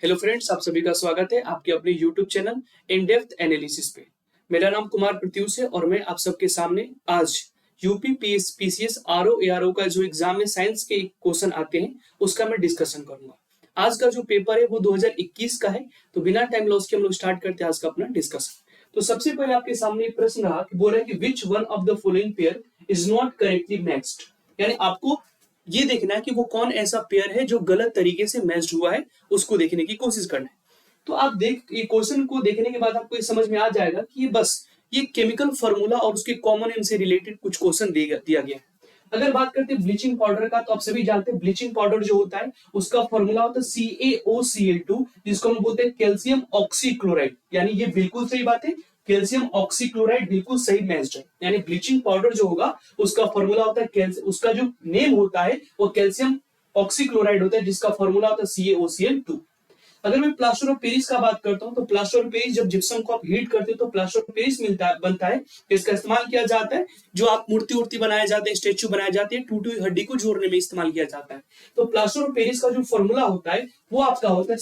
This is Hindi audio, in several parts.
हेलो फ्रेंड्स, आप सभी का स्वागत है आपके अपने YouTube channel in depth analysis पे। मेरा नाम कुमार प्रत्यूष है और मैं आप सबके सामने आज यूपी पीसीएस आरओ एआरओ का जो एग्जाम में साइंस के क्वेश्चन आते हैं उसका मैं डिस्कशन करूंगा। आज का जो पेपर है वो 2021 का है, तो बिना टाइम लॉस के हम लोग स्टार्ट करते हैं आज का अपना डिस्कशन। तो सबसे पहले आपके सामने एक प्रश्न रहा कि बोल रहा है कि विच one of the following pair is not correctly matched, यानी आपको ये देखना है कि वो कौन ऐसा पेयर है जो गलत तरीके से मैच्ड हुआ है, उसको देखने की कोशिश करना है। तो आप ये क्वेश्चन को देखने के बाद आपको ये समझ में आ जाएगा कि ये केमिकल फार्मूला और उसके कॉमन नेम से रिलेटेड कुछ क्वेश्चन दिया गया है। अगर बात करते हैं ब्लीचिंग पाउडर का, तो आप सभी जानते हैं ब्लीचिंग पाउडर जो होता है उसका फॉर्मूला होता है CaOCl2, जिसको हम बोलते हैं कैल्शियम ऑक्सीक्लोराइड। यानी ये बिल्कुल सही बात है, कैल्शियम ऑक्सीक्लोराइड बिल्कुल सही मैच्ड है। यानी ब्लीचिंग पाउडर जो होगा उसका फॉर्मूला होता है उसका जो नेम होता है वो कैल्शियम ऑक्सीक्लोराइड होता है, जिसका फॉर्मूला होता है CaOCl2। अगर मैं प्लास्टर ऑफ पेरिस का बात करता हूं तो प्लास्टर ऑफ पेरिस जब जिप्सम को आप हीट करते हो तो प्लास्टर ऑफ पेरिस बनता है। इसका इस्तेमाल किया जाता है जो आप मूर्ति उर्ति बनाए जाते हैं, स्टेच्यू बनाए जाते हैं, टूटी हुई हड्डी को जोड़ने में इस्तेमाल किया जाता है। तो प्लास्टर ऑफ पेरिस का जो फॉर्मूला होता है वो आपका होता है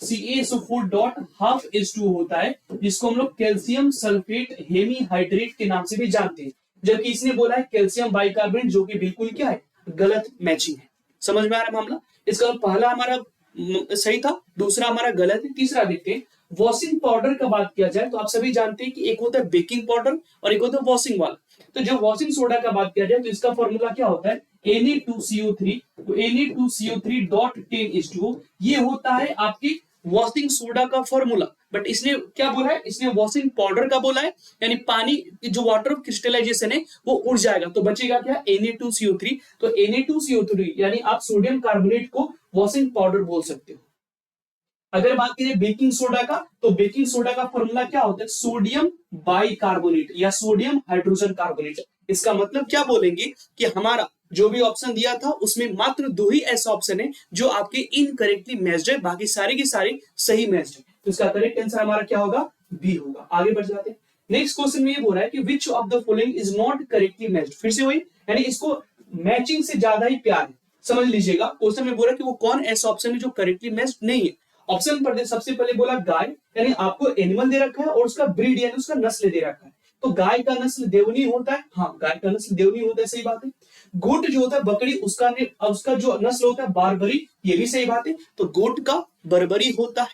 CaSO4 डॉट हाफ H2O होता है, जिसको हम लोग कैल्शियम सल्फेट हेमीहाइड्रेट के नाम से भी जानते हैं। जबकि इसने बोला है कैल्शियम बाइकार्बोनेट, जो कि बिल्कुल क्या है, गलत मैचिंग है। समझ में आ रहा है मामला? इसका पहला हमारा सही था, दूसरा हमारा गलत है, तीसरा देखते हैं। वॉशिंग पाउडर का बात किया जाए तो आप सभी जानते हैं कि एक होता है बेकिंग पाउडर और एक होता है वॉशिंग वाला। तो जो वॉशिंग सोडा का बात किया जाए तो इसका फॉर्मूला क्या होता है Na2CO3। तो Na2CO3.10H2O ये होता है आपकी वॉशिंग सोडा का फॉर्मूला। बट इसने क्या बोला है, इसने वॉशिंग पाउडर का बोला है, यानी पानी जो वाटर ऑफ क्रिस्टलाइजेशन है वो उड़ जाएगा, तो बचेगा क्या, Na2CO3। तो Na2CO3 यानी आप सोडियम कार्बोनेट को वॉशिंग पाउडर बोल सकते हो। अगर बात करें बेकिंग सोडा का, तो बेकिंग सोडा का फॉर्मूला क्या होता है, सोडियम बाइकार्बोनेट या सोडियम हाइड्रोजन कार्बोनेट। इसका मतलब क्या बोलेंगे कि हमारा जो भी ऑप्शन दिया था उसमें मात्र दो ही ऐसा ऑप्शन है जो आपके इनकरेक्टली मैच्ड है, बाकी सारे के सारे सही मैच्ड है। तो इसका करेक्ट आंसर हमारा क्या होगा, बी होगा। आगे बढ़ जाते हैं। नेक्स्ट क्वेश्चन में ये बोल रहा है कि विच of the following is not correctly matched. फिर से वही, यानी इसको मैचिंग से ज्यादा ही प्यार है। समझ लीजिएगा, क्वेश्चन में बोला कि वो कौन ऐसा ऑप्शन है जो करेक्टली मैच्ड नहीं है। ऑप्शन पर सबसे पहले बोला गाय, यानी आपको एनिमल दे रखा है और उसका ब्रीड यानी उसका नस्ल दे रखा है। तो गाय का नस्ल देवनी होता है, हाँ गाय का नस्ल देवनी होता है, सही बात है। गोट जो होता है बकरी, उसका जो नस्ल होता है बारबरी, ये भी सही बात है। तो गोट का बर्बरी होता है,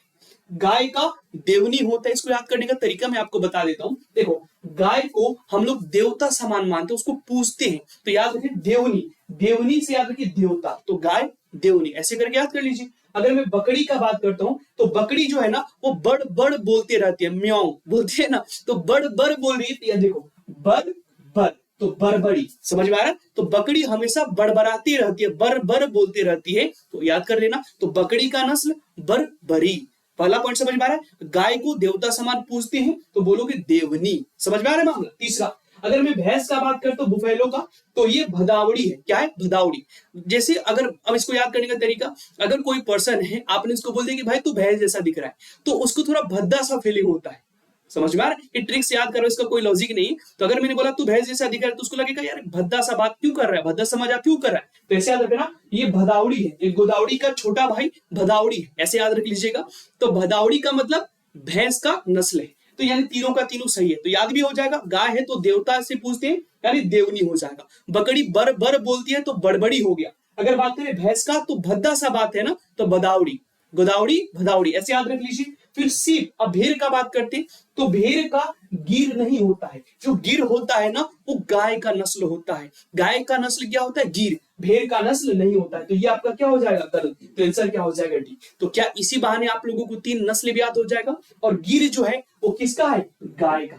गाय का देवनी होता है। इसको याद करने का तरीका मैं आपको बता देता हूं। देखो, गाय को हम लोग देवता समान मानते हैं, उसको पूजते हैं, तो याद रखिए देवनी, देवनी से याद रखिए देवता, तो गाय देवनी, ऐसे करके याद कर लीजिए। अगर मैं बकरी का बात करता हूं तो बकरी जो है ना वो बड़ बड़ बोलते रहती है, म्याऊ बोलती है ना, तो बड़ बड़ बोल रही है। देखो बड़ बड़, तो बड़बड़ी, समझ में आ रहा है? तो बकरी हमेशा बड़बड़ाती रहती है, बर बर बोलती रहती है, तो याद कर लेना। तो बकरी का नस्ल बरबरी। पहला पॉइंट समझ में आ रहा है, गाय को देवता समान पूजते हैं तो बोलोगे देवनी। समझ में आ रहा है मामला? तीसरा, अगर मैं भैंस का बात करता हूं बुफेलो का, तो ये भदावड़ी है। क्या है, भदावड़ी। जैसे अगर अब इसको याद करने का तरीका, अगर कोई पर्सन है आपने इसको बोल दिया कि भाई तू भैंस जैसा दिख रहा है, तो उसको थोड़ा भद्दा सा फीलिंग होता है। समझ में आ रहा है? ये ट्रिक्स याद करो, इसका कोई लॉजिक नहीं। तो अगर मैंने बोला तू भैंस जैसा दिख रहा है तो उसको लगेगा यार भद्दा सा बात क्यों कर रहा है, भद्दा समझ आ क्यों कर रहा है। तो ऐसे याद रखना, ये भदावड़ी है, ये गोदावड़ी का छोटा भाई भदावड़ी है, ऐसे याद रख लीजिएगा। तो भदावड़ी का मतलब भैंस का नस्ल है, तो यानी तीनों का तीनों सही है, तो याद भी हो जाएगा। गाय है तो देवता से पूछते हैं, यानी देवनी हो जाएगा। बकरी बर बर बोलती है तो बड़बड़ी हो गया। अगर बात करें भैंस का, तो भद्दा सा बात है ना, तो बदावड़ी, गोदावड़ी भदावड़ी, ऐसे याद रख लीजिए। फिर सीप, अब भेड़ का बात करते हैं, तो भेड़ का गिर नहीं होता है, जो गिर होता है ना वो गाय का नस्ल होता है। गाय का नस्ल क्या होता है, गिर, भेड़ का नस्ल नहीं होता है। तो ये आपका क्या हो जाएगा, गलत। तो आंसर क्या हो जाएगा, डी। तो क्या इसी बहाने आप लोगों को तीन नस्ल भी याद हो जाएगा। और गिर जो है वो किसका है, गाय का,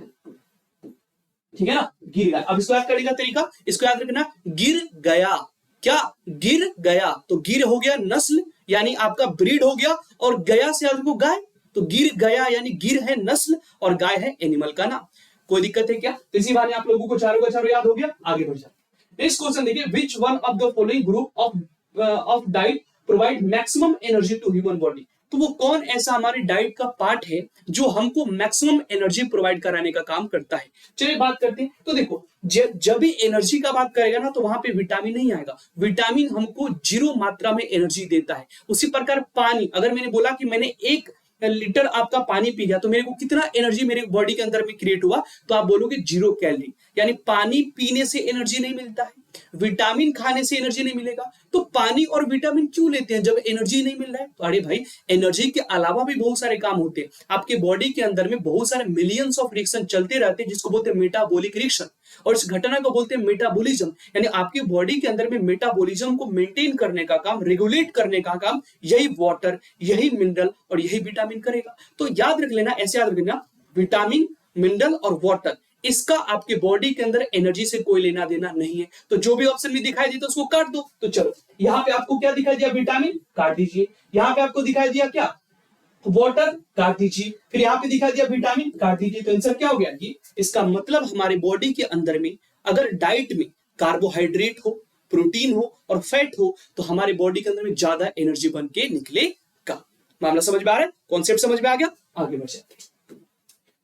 ठीक है ना, गिर गया। अब इसको याद करने का तरीका, इसको याद रखना, गिर गया, क्या गिर गया, तो गिर हो गया नस्ल यानी आपका ब्रीड हो गया, और गया से याद रखो गाय, तो गिर गया यानी गिर है नस्ल और गाय है एनिमल का नाम। कोई दिक्कत है क्या? तो इसी बारे आप लोगों को चारों का चारों याद हो गया। आगे बढ़ जाए। नेक्स्ट क्वेश्चन देखिए, which one of the following group of diet provide maximum energy to human body. तो वो कौन ऐसा हमारी डाइट का पार्ट है जो हमको मैक्सिमम एनर्जी प्रोवाइड कराने का काम करता है। चलिए बात करते हैं। तो देखो जब भी एनर्जी का बात करेगा ना तो वहां पे विटामिन नहीं आएगा। विटामिन हमको जीरो मात्रा में एनर्जी देता है। उसी प्रकार पानी, अगर मैंने बोला कि मैंने 1 लीटर आपका पानी पी गया तो मेरे को कितना एनर्जी मेरे बॉडी के अंदर में क्रिएट हुआ, तो आप बोलोगे 0 कैलोरी। यानी पानी पीने से एनर्जी नहीं मिलता है, विटामिन खाने से एनर्जी नहीं मिलेगा। तो पानी और विटामिन क्यों लेते हैं जब एनर्जी नहीं मिल रहा है? तो अरे भाई, एनर्जी के अलावा भी बहुत सारे काम होते हैं। आपके बॉडी के अंदर में बहुत सारे मिलियंस ऑफ रिएक्शन चलते रहते हैं जिसको बोलते हैं मेटाबॉलिक रिएक्शन, और इस घटना को बोलते हैं मेटाबॉलिज्म। यानी आपकी बॉडी के अंदर में मेटाबॉलिज्म को मेंटेन करने का काम, रेगुलेट करने का काम यही वाटर, यही मिनरल और यही विटामिन करेगा। तो याद रख लेना, ऐसे याद रख लेना, विटामिन, मिनरल और वाटर, इसका आपके बॉडी के अंदर एनर्जी से कोई लेना देना नहीं है। तो जो भी ऑप्शन में दिखाई देता उसको काट दो। तो चलो यहां पे आपको क्या दिखाई दिया? विटामिन, काट दीजिए। यहां पे आपको दिखाई दिया क्या? वाटर, काट दीजिए। फिर यहां पे दिखाई दिया विटामिन, काट दीजिए। तो आंसर क्या हो गया? ये इसका मतलब हमारे बॉडी के अंदर में अगर डाइट में कार्बोहाइड्रेट हो, प्रोटीन हो और फैट हो तो हमारे बॉडी के अंदर में ज्यादा एनर्जी बन के निकलेगा। मामला समझ में आ रहा है? कॉन्सेप्ट समझ में आ गया? आगे बढ़ जाते हैं।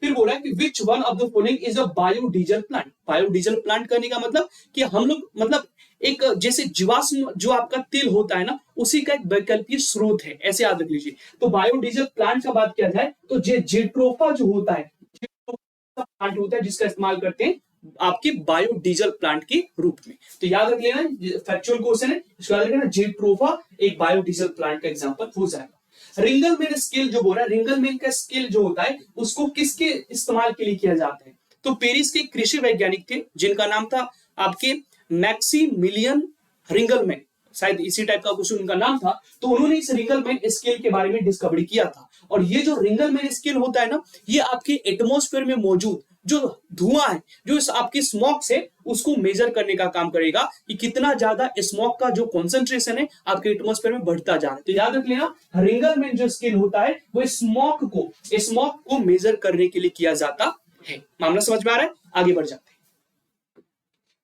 फिर बोल रहा है कि विच one of the following is a biodiesel plant. Biodiesel plant करने का मतलब कि हम लोग मतलब एक जैसे जीवाश्म जो आपका तेल होता है ना, उसी का एक वैकल्पिक स्रोत है, ऐसे याद रख लीजिए। तो बायोडीजल प्लांट का बात किया जाए तो जेट्रोफा जो होता है, प्लांट होता है जिसका इस्तेमाल करते हैं आपके बायोडीजल प्लांट के रूप में। तो याद रख लेना, फैक्चुअल क्वेश्चन है, इसको याद रखना, जेट्रोफा एक बायोडीजल प्लांट का एग्जांपल हो जाएगा। रिंगलमैन स्केल जो बोल रहा है, रिंगलमैन का स्केल जो होता है उसको किसके इस्तेमाल के लिए किया जाता है? तो पेरिस के कृषि वैज्ञानिक थे जिनका नाम था आपके मैक्सिमिलियन रिंगलमैन, शायद इसी टाइप का कुछ उनका नाम था। तो उन्होंने इस रिंगलमैन स्केल के बारे में डिस्कवरी किया था। और ये जो रिंगलमैन स्केल होता है ना, ये आपके एटमॉस्फेयर में मौजूद जो धुआं है, जो इस आपकी स्मोक से, उसको मेजर करने का काम करेगा कि कितना ज्यादा स्मोक का जो कॉन्सेंट्रेशन है आपके एटमॉस्फेयर में बढ़ता जा रहा है। तो याद रख लेना, रिंगलमैन जो स्केल होता है वो स्मोक को मेजर करने के लिए किया जाता है। मामला समझ में आ रहा है? आगे बढ़ जाते हैं।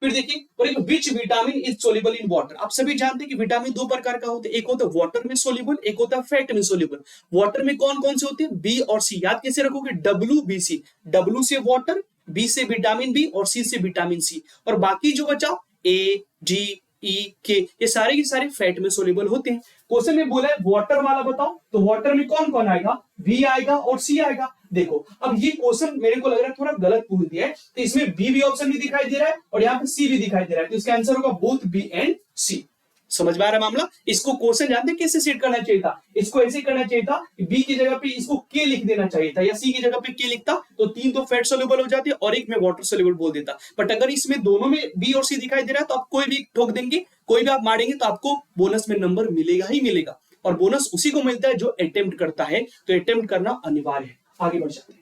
फिर देखिए, और एक which vitamin is soluble in water. आप सभी जानते हैं कि विटामिन 2 प्रकार का होता है, एक होता है वाटर में सोल्यूबल, एक होता है फैट में सोल्यूबल। वाटर में कौन कौन से होते हैं? बी और सी। याद कैसे रखोगे? WBC, W से वाटर, बी से विटामिन बी और सी से विटामिन सी। और बाकी जो बचा A, D, E, K, ये सारे के सारे फैट में सोल्यूबल होते हैं। क्वेश्चन में बोला है वाटर वाला बताओ, तो वाटर में कौन कौन आएगा? बी आएगा और सी आएगा। देखो अब ये क्वेश्चन मेरे को लग रहा है थोड़ा गलत पूछ दिया है, तो इसमें बी भी ऑप्शन भी दिखाई दे रहा है और यहाँ पे सी भी दिखाई दे रहा है, तो इसका आंसर होगा बोथ बी एंड सी। समझ में आ रहा है मामला? इसको क्वेश्चन जानते कैसे सेट करना चाहिए था? इसको ऐसे करना चाहिए था, बी की जगह पे इसको के लिख देना चाहिए था, या सी की जगह पे के लिखता तो 3 तो फैट सोल्यूबल हो जाते और एक में वाटर सोल्यूबल बोल देता। बट अगर इसमें दोनों में बी और सी दिखाई दे रहा है तो आप कोई भी ठोक देंगे, कोई भी आप मारेंगे तो आपको बोनस में नंबर मिलेगा ही मिलेगा। और बोनस उसी को मिलता है जो अटेम्प्ट करता है, तो अटेम्प्ट करना अनिवार्य है। आगे बढ़ जाते हैं।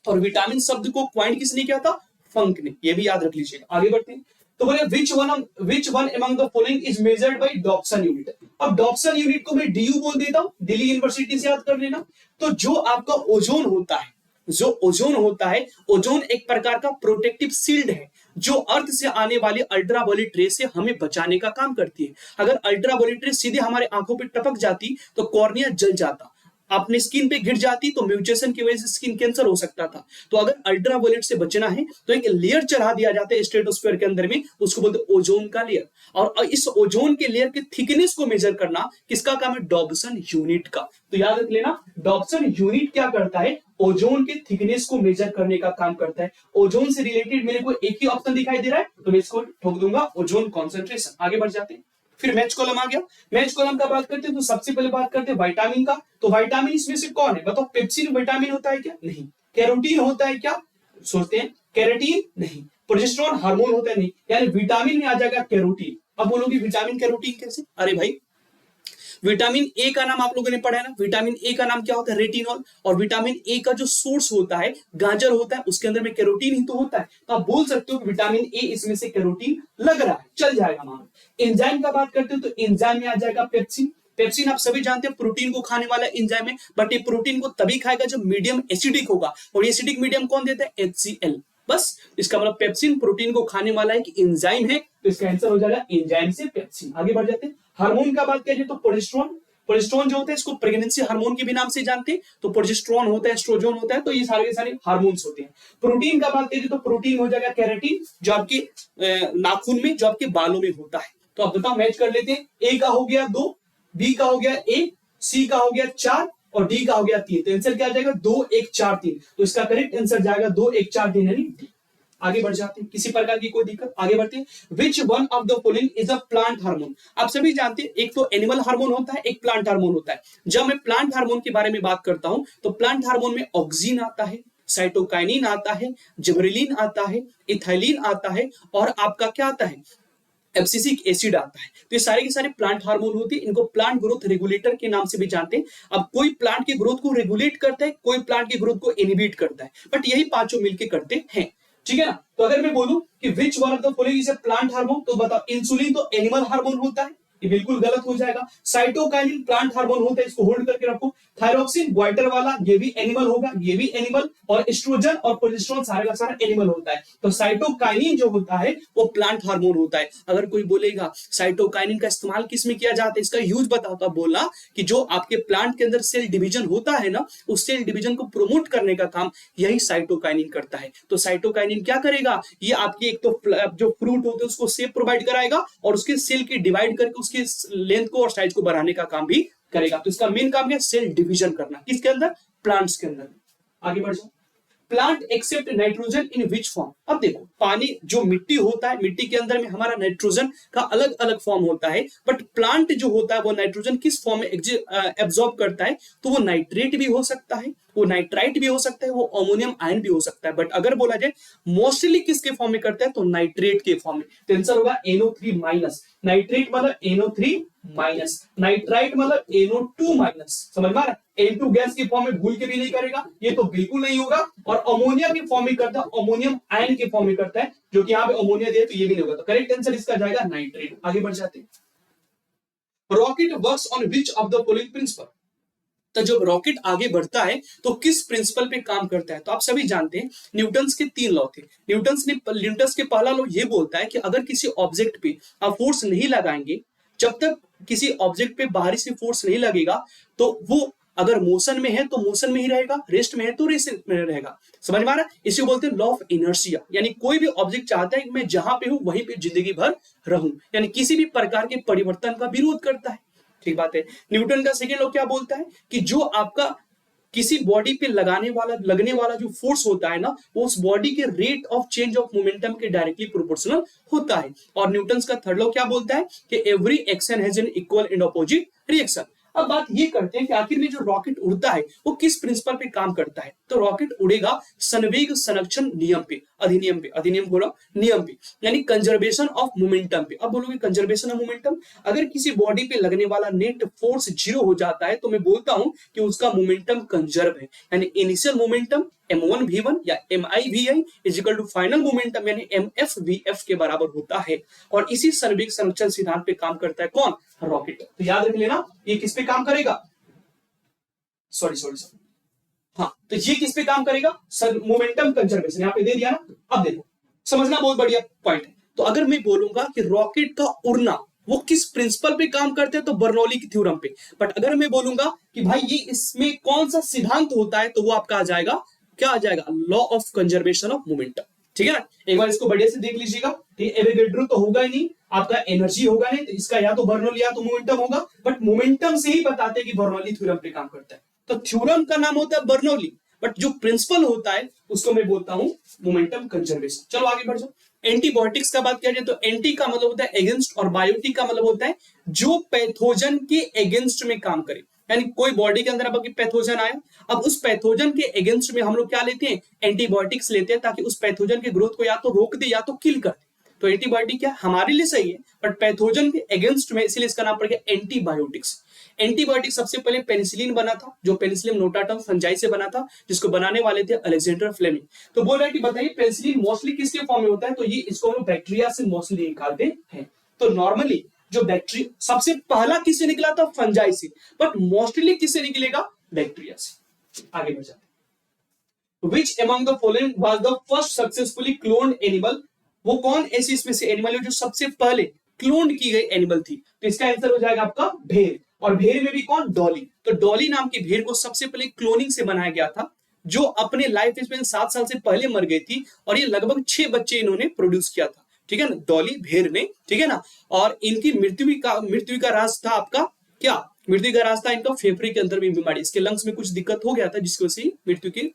और विटामिन शब्द को पॉइंट किसने किया था? फंक ने, ये भी याद रख लीजिएगा। आगे बढ़ते हैं। तो बोले which one among the following is measured by Dobson unit. अब डॉप्सन यूनिट को मैं डीयू बोल देता हूं, दिल्ली यूनिवर्सिटी से याद कर लेना। तो जो आपका ओजोन होता है, जो ओजोन होता है, ओजोन एक प्रकार का प्रोटेक्टिव शील्ड है जो अर्थ से आने वाली अल्ट्रावायलेट रे से हमें बचाने का काम करती है। अगर अल्ट्रावायलेट रे सीधे हमारे आंखों पे टपक जाती तो कॉर्निया जल जाता, अपने स्किन पे गिर जाती तो म्यूटेशन की वजह से स्किन कैंसर हो सकता था। तो अगर अल्ट्रावायलेट से बचना है तो एक लेयर चढ़ा दिया जाता है स्ट्रेटोस्फीयर के अंदर में, उसको बोलते हैं ओजोन का लेयर। और इस ओजोन के लेयर के थिकनेस को मेजर करना किसका काम है? डॉप्सन यूनिट का। तो याद रख लेना, डॉप्सन यूनिट क्या करता है? ओजोन के थिकनेस को मेजर करने का काम करता है। ओजोन से रिलेटेड मेरे को एक ही ऑप्शन दिखाई दे रहा है तो मैं इसको ठोक दूंगा, ओजोन कॉन्सेंट्रेशन। आगे बढ़ जाते हैं। फिर मैच कॉलम आ गया। मैच कॉलम का बात करते हैं तो सबसे पहले बात करते हैं विटामिन का। तो विटामिन इसमें से कौन है बताओ? पेप्सिन विटामिन होता है क्या? नहीं। कैरोटीन होता है क्या? सोचते हैं। कैरेटीन नहीं। प्रोजेस्टेरोन हार्मोन होता है? नहीं। यानी विटामिन में आ जाएगा कैरोटीन। अब बोलोगे विटामिन कैरोटीन कैसे? अरे भाई, विटामिन ए का नाम आप लोगों ने पढ़ा है ना, विटामिन ए का नाम क्या होता है? रेटिनॉल। और विटामिन ए का जो सोर्स होता है गाजर होता है, उसके अंदर में कैरोटीन ही तो होता है। तो आप बोल सकते हो कि विटामिन ए इसमें से कैरोटीन लग रहा है, चल जाएगा मान। एंजाइम का बात करते हो तो एंजाइम में आ जाएगा पेप्सिन। पेप्सिन आप सभी जानते हैं प्रोटीन को खाने वाला एंजाइम है, बट ये प्रोटीन को तभी खाएगा जब मीडियम एसिडिक होगा, और एसिडिक मीडियम कौन देता है? HCl। बस इसका मतलब पेप्सिन प्रोटीन को खाने वाला एक एंजाइम है, तो इसका आंसर हो जाएगा एंजाइम से पेप्सिन। आगे बढ़ जाते हैं। हार्मोन का बात करें तो प्रोजेस्टेरोन। प्रोजेस्टेरोन जो होता है इसको प्रेगनेंसी हार्मोन के भी नाम से जानते हैं, तो प्रोजेस्टेरोन होता है, एस्ट्रोजन होता है, तो ये सारे के सारे हार्मोन्स होते हैं। प्रोटीन का बात करें तो प्रोटीन हो जाएगा केराटिन, जो आपके नाखून में, जो आपके बालों में होता है। तो आप बताओ, मैच कर लेते हैं। ए का हो गया 2, बी का हो गया 1, सी का हो गया 4 और डी का हो गया 3। तो आंसर क्या आ जाएगा? 2 1 4 3। तो इसका करेक्ट आंसर जाएगा 2 1 4 3 यानी डी। आगे बढ़ जाते हैं, किसी प्रकार की कोई दिक्कत? आगे बढ़ते हैं। विच one of the following is a plant hormone? आप सभी जानते हैं एक तो एनिमल हार्मोन होता है, एक प्लांट हार्मोन होता है। जब मैं प्लांट हार्मोन के बारे में बात करता हूं तो प्लांट हार्मोन में ऑक्सीन आता है, साइटोकाइनिन आता है, जिबरेलिन आता है, इथाइलिन आता है और आपका क्या आता है? एब्सिसिक एसिड आता है। तो ये सारे के सारे प्लांट हार्मोन होते हैं। इनको प्लांट ग्रोथ रेगुलेटर के नाम से भी जानते हैं। अब कोई प्लांट की ग्रोथ को रेगुलेट करता है, कोई प्लांट की ग्रोथ को इनहिबिट करता है, बट यही पांचों मिलकर करते हैं। ठीक है ना? तो अगर मैं बोलूं कि विच one of the following is a plant hormone, तो बताओ इंसुलिन तो एनिमल हार्मोन होता है, ये बिल्कुल गलत हो जाएगा। साइटोकाइनिन प्लांट हार्मोन होता है, इसको होल्ड करके रखो। थायरोक्सिन ग्वाइटर वाला, ये भी एनिमल होगा, ये भी एनिमल। और एस्ट्रोजन और प्रोजेस्टेरोन सारा का सारा एनिमल होता है। तो साइटोकाइनिन जो होता है वो प्लांट हार्मोन होता है। अगर कोई बोलेगा साइटोकाइनिन का इस्तेमाल किस में किया जाता है, इसका यूज बताओ, तो बोला कि जो आपके प्लांट के अंदर सेल डिवीजन होता है ना, उस सेल डिवीजन को प्रमोट करने का काम यही साइटोकाइनिन करता है। तो साइटोकाइनिन क्या करेगा? ये आपकी एक तो जो फ्रूट होते हैं उसको शेप प्रोवाइड कराएगा और उसके सेल की डिवाइड करके उसकी लेंथ को और साइज को बढ़ाने का काम भी करेगा। तो इसका मेन काम है सेल डिवीजन करना। किसके अंदर? प्लांट्स के अंदर। आगे बढ़ जाओ। Plant accept nitrogen in which form? अब देखो, पानी जो मिट्टी होता है, मिट्टी के अंदर में हमारा नाइट्रोजन का अलग अलग फॉर्म होता है, बट प्लांट जो होता है वो नाइट्रोजन किस फॉर्म में एब्जॉर्ब करता है? तो वो नाइट्रेट भी हो सकता है, वो नाइट्राइट भी हो सकता है, वो अमोनियम आयन भी हो सकता है। बट अगर बोला जाए मोस्टली किसके फॉर्म में करता है, तो नाइट्रेट के फॉर्म में। तो आंसर होगा NO3-। नाइट्रेट मतलब NO3-, नाइट्राइट मतलब NO2-। समझ में आ रहा है? N2 गैस के फॉर्म में भूल के भी नहीं करेगा, ये तो बिल्कुल नहीं होगा। और अमोनिया के फॉर्म में करता है, अमोनियम आयन के फॉर्म में करता है, जो कि यहाँ पे अमोनिया दे, तो ये भी नहीं होगा। तो करेक्ट आंसर इसका जाएगा नाइट्रेट। आगे बढ़ जाते हैं। Rocket works on which of the following principle? तो जब रॉकेट आगे बढ़ता है तो किस प्रिंसिपल पे काम करता है? तो आप सभी जानते हैं न्यूटन्स के 3 लॉ थे। न्यूटन्स के पहला लॉ ये बोलता है कि अगर किसी ऑब्जेक्ट पे आप फोर्स नहीं लगाएंगे, जब तक किसी ऑब्जेक्ट पे बाहरी से फोर्स नहीं लगेगा, तो वो अगर मोशन में है तो मोशन में ही रहेगा, रेस्ट में है तो रेस्ट में रहेगा। समझ में आ रहा है? इसे बोलते हैं लॉ ऑफ इनर्शिया। यानी कोई भी ऑब्जेक्ट चाहता है कि मैं जहां पे हूं वहीं पे जिंदगी भर रहूं, यानी किसी भी प्रकार के परिवर्तन का विरोध करता है। ठीक बात है। न्यूटन का सेकेंड लॉ क्या बोलता है कि जो आपका किसी बॉडी पे लगने वाला जो फोर्स होता है ना, वो उस बॉडी के rate of change of momentum के डायरेक्टली प्रोपोर्शनल होता है। और न्यूटन का थर्ड लॉ क्या बोलता है कि every action has an equal and opposite reaction. अब बात ये करते हैं कि आखिर में जो रॉकेट उड़ता है वो किस प्रिंसिपल पे काम करता है? तो रॉकेट उड़ेगा संवेग संरक्षण नियम पे, अधिनियम बोला, नियम पे, यानी कंजर्वेशन ऑफ मोमेंटम पे। अब बोलोगे कंजर्वेशन ऑफ मोमेंटम, अगर किसी बॉडी पे लगने वाला नेट फोर्स 0 हो जाता है तो मैं बोलता हूं कि उसका मोमेंटम कंजर्व है, यानी इनिशियल मोमेंटम m1v1 या mi-vi is equal to final momentum यानी mf-vf के बराबर होता है। और इसी संवेग संरक्षण सिद्धांत पे काम करता है कौन? रॉकेट। तो याद रख लेना, ये किस पे काम करेगा? सॉरी हाँ, तो ये किस पे काम करेगा? मोमेंटम कंजर्वेशन, यहाँ पे दे दिया ना। अब देखो, समझना बहुत बढ़िया पॉइंट है। तो अगर मैं बोलूंगा कि रॉकेट का उड़ना वो किस प्रिंसिपल पे काम करते हैं, तो बर्नौली की थ्योरम पे। बट अगर मैं बोलूंगा कि भाई ये इसमें कौन सा सिद्धांत होता है, तो वो आपका आ जाएगा, क्या आ जाएगा? Law of conservation of momentum. ठीक है ना? एक बार इसको बढ़िया से देख लीजिएगा। एवोगैड्रो तो होगा ही नहीं, आपका एनर्जी होगा नहीं, तो इसका या तो बर्नौली या तो मोमेंटम होगा। बट मोमेंटम से ही बताते हैं कि बर्नौली थ्योरम पे काम करता है। तो थ्योरम का नाम होता है बर्नौली, बट जो प्रिंसिपल होता है उसको मैं बोलता हूं मोमेंटम कंजर्वेशन। चलो आगे बढ़ जाओ। एंटीबायोटिक्स का बात किया जाए तो एंटी का मतलब होता है अगेंस्ट और बायोटिक का मतलब होता है जो पैथोजन के अगेंस्ट में काम करे। यानी कोई बॉडी के अंदर अब पैथोजन आया, अब उस पैथोजन के अगेंस्ट में हम लोग क्या लेते हैं? एंटीबायोटिक्स लेते हैं, ताकि उस पैथोजन के ग्रोथ को या तो रोक दे या तो किल कर दे। तो एंटीबायोटिक क्या हमारे लिए सही है, बट पैथोजन के अगेंस्ट में, इसलिए इसका नाम पड़ गया एंटीबायोटिक्स। एंटीबायोटिक सबसे पहले पेनिसिलिन बना था, जो पेनिसिलियम नोटाटम फंजाई से बना था, जिसको बनाने वाले थे अलेक्जेंडर फ्लेमिंग। तो बोल रहा है कि बताइए पेनिसिलिन मोस्टली किसके फॉर्म में होता है? तो ये इसको हम लोग बैक्टीरिया से मोस्टली निकालते हैं। तो नॉर्मली जो बैक्टीरिया सबसे पहला किससे निकला था? फंजाई से, बट मोस्टली किससे निकलेगा? बैक्टीरिया से। आगे बढ़ जाते हैं। Which among the following was the first successfully cloned animal? वो कौन ऐसी इसमें से एनिमल है जो सबसे पहले क्लोन की गई एनिमल थी? तो इसका आंसर हो जाएगा आपका भेड़। और भेड़ में भी कौन, डॉली। तो डॉली नाम की भेड़ को सबसे पहले क्लोनिंग से बनाया गया था, जो अपने लाइफ स्पेन 7 साल से पहले मर गई थी, और ये लगभग 6 बच्चे इन्होंने प्रोड्यूस किया था, ठीक है ना, डॉली भेड़ ने, ठीक है ना। और इनकी मृत्यु का राज था आपका क्या, मृत्यु का राज था इनका फेफड़े के अंदर में बीमारी, इसके लंग्स में कुछ दिक्कत हो गया था, जिसकी वजह से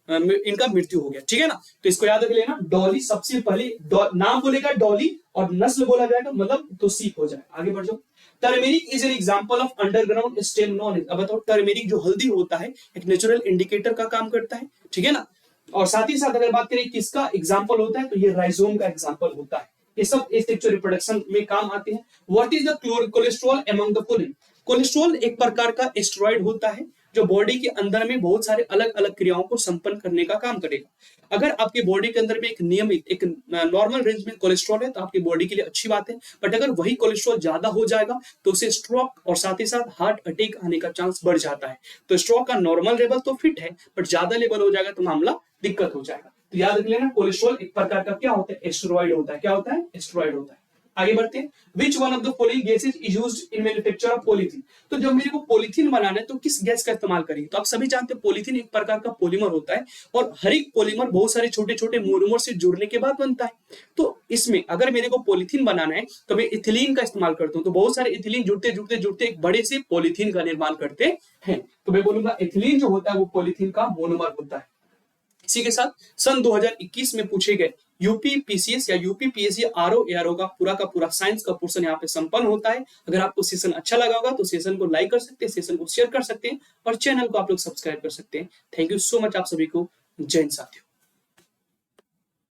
इनका मृत्यु हो गया, ठीक है ना। तो इसको याद रख लेना, डॉली सबसे पहले नाम बोलेगा डॉली और नस्ल बोला जाएगा, मतलब तो सीप हो जाए। आगे बढ़ जाओ। Turmeric is an example of underground stem non. अब बताओ, टर्मेरिक जो हल्दी होता है एक नेचुरल इंडिकेटर का काम करता है, ठीक है ना। और साथ ही साथ अगर बात करें किसका एग्जाम्पल होता है, तो ये राइजोम का एग्जाम्पल होता है। ये सब सेक्सुअल रिप्रोडक्शन में काम आते हैं। What is the cholesterol among the following. Cholesterol एक प्रकार का एस्टेरॉइड होता है जो बॉडी के अंदर में बहुत सारे अलग अलग क्रियाओं को संपन्न करने का काम करेगा। अगर आपके बॉडी के अंदर में एक नियमित एक नॉर्मल रेंज में कोलेस्ट्रॉल है तो आपकी बॉडी के लिए अच्छी बात है, बट अगर वही कोलेस्ट्रॉल ज्यादा हो जाएगा तो उसे स्ट्रोक और साथ ही साथ हार्ट अटैक आने का चांस बढ़ जाता है। तो स्ट्रोक का नॉर्मल लेवल तो फिट है, बट ज्यादा लेवल हो जाएगा तो मामला दिक्कत हो जाएगा। तो याद रख लेना, कोलेस्ट्रॉल एक प्रकार का क्या होता है, एस्टेरॉइड होता है। क्या होता है, एस्टेरॉइड होता है। आगे बढ़ते हैं। Which one of the following gases is used in manufacture of polythene। तो जब मेरे को पॉलीथीन बनाना है तो किस गैस का इस्तेमाल करेंगे, तो आप सभी जानते हैं पॉलीथीन एक प्रकार का पॉलीमर होता है, और हर एक पॉलीमर बहुत सारे छोटे छोटे मोनोमर से जुड़ने के बाद बनता है। तो इसमें अगर मेरे को पॉलीथीन बनाना है तो मैं इथिलीन का इस्तेमाल करता हूँ। तो बहुत सारे इथिलीन जुड़ते जुड़ते जुड़ते एक बड़े से पॉलीथीन का निर्माण करते हैं। तो मैं बोलूंगा इथिलीन जो होता है वो पॉलीथीन का मोनोमर होता है। इसी के साथ सन 2021 में पूछे गए यूपीपीसीएस या यूपीपीएससी आरओ एआरओ का पूरा साइंस का पोर्शन यहाँ पे संपन्न होता है। अगर आपको सेशन अच्छा लगा होगा तो सेशन को लाइक कर सकते हैं, सेशन को शेयर कर सकते हैं, और चैनल को आप लोग सब्सक्राइब कर सकते हैं। थैंक यू सो मच आप सभी को। जय हिंद साथियों।